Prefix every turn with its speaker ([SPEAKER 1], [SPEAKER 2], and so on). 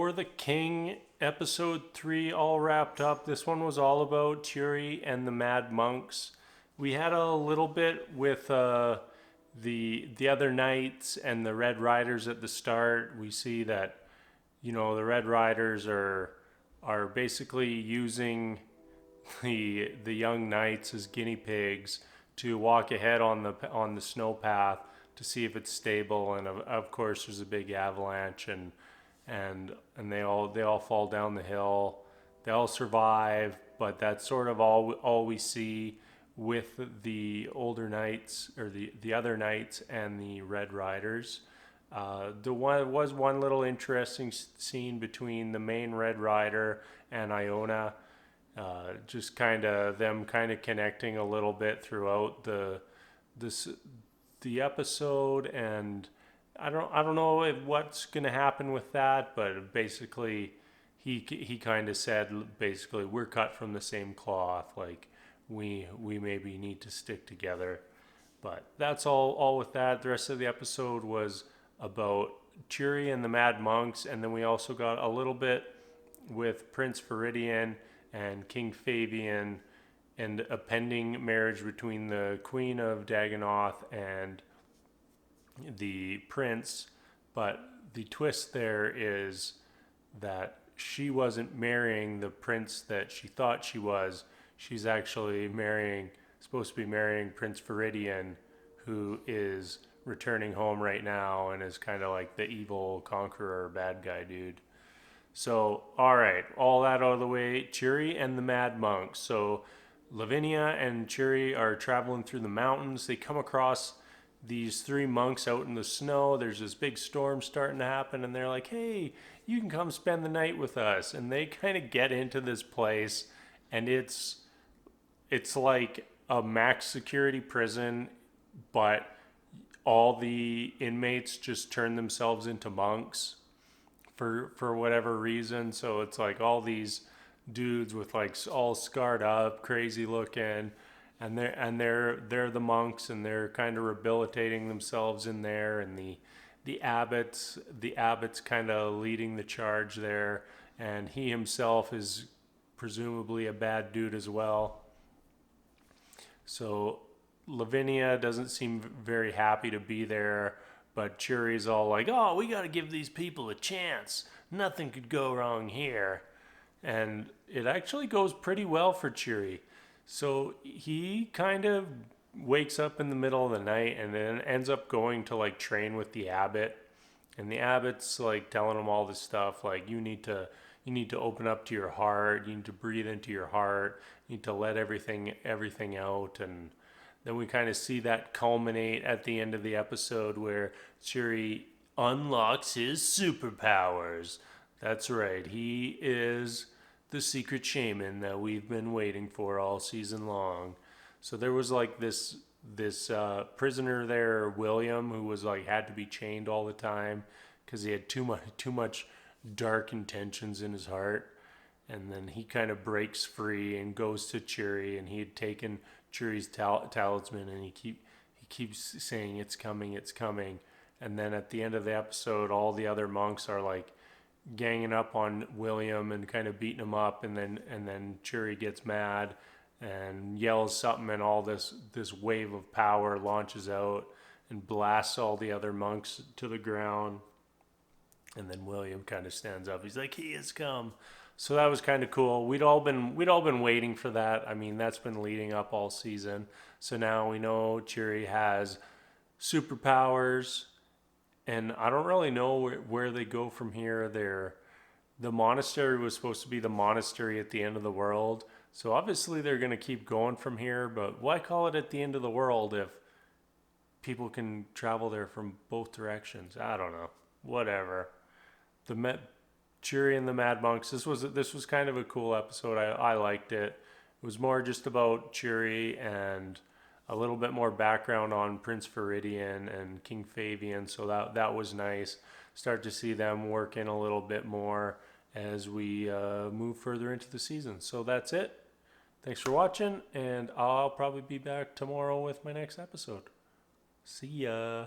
[SPEAKER 1] for the King, episode 3 all wrapped up. This one was all about Tiuri and the Mad Monks. We had a little bit with the other knights and the Red Riders at the start. We see that the Red Riders are basically using the young knights as guinea pigs to walk ahead on the snow path to see if it's stable. And of course, there's a big avalanche and they all fall down the hill. They all survive, but that's sort of all we see with the older knights, or the other knights and the Red Riders. There was one little interesting scene between the main Red Rider and Iona. Just them connecting a little bit throughout the episode, and I don't know what's gonna happen with that, but basically he kind of said basically we're cut from the same cloth, like we maybe need to stick together. But that's all with that. The rest of the episode was about Cheery and the Mad Monks, and then we also got a little bit with Prince Viridian and King Favian and a pending marriage between the Queen of Dagonoth and the prince. But the twist there is that she wasn't marrying the prince that she thought she was. She's actually supposed to be marrying Prince Viridian, who is returning home right now and is kind of like the evil conqueror bad guy dude. So, all right, all that out of the way, Cheery and the Mad Monks. So, Lavinia and Cheery are traveling through the mountains. They come across these 3 monks out in the snow. There's this big storm starting to happen, and they're like, hey, you can come spend the night with us. And they kind of get into this place, and it's like a max security prison, but all the inmates just turn themselves into monks for whatever reason. So it's like all these dudes with like all scarred up, crazy looking, and they're the monks, and they're kind of rehabilitating themselves in there. And the abbots kind of leading the charge there, and he himself is presumably a bad dude as well. So Lavinia doesn't seem very happy to be there, but Cheery's all like, oh, we got to give these people a chance. Nothing could go wrong here. And it actually goes pretty well for Cheery. So he kind of wakes up in the middle of the night and then ends up going to like train with the abbot. And the abbot's like telling him all this stuff, like you need to open up to your heart, you need to breathe into your heart, you need to let everything out. And then we kind of see that culminate at the end of the episode where Cheery unlocks his superpowers. That's right, he is the secret shaman that we've been waiting for all season long. So there was like this prisoner there, William, who was like had to be chained all the time because he had too much dark intentions in his heart. And then he kind of breaks free and goes to Cheery, and he had taken Cheery's talisman, and he keeps saying it's coming. And then at the end of the episode, all the other monks are like ganging up on William and kind of beating him up, and then Cheery gets mad and yells something, and all this wave of power launches out and blasts all the other monks to the ground. And then William kind of stands up. He's like, he has come. So that was kind of cool. We'd all been waiting for that. I mean, that's been leading up all season. So now we know Cheery has superpowers, and I don't really know where they go from here. The monastery was supposed to be the monastery at the end of the world. So obviously they're going to keep going from here, but why call it at the end of the world if people can travel there from both directions? I don't know. Whatever. Cheery and the Mad Monks. This was kind of a cool episode. I liked it. It was more just about Cheery and a little bit more background on Prince Viridian and King Favian. So that was nice. Start to see them work in a little bit more as we move further into the season. So that's it. Thanks for watching, and I'll probably be back tomorrow with my next episode. See ya.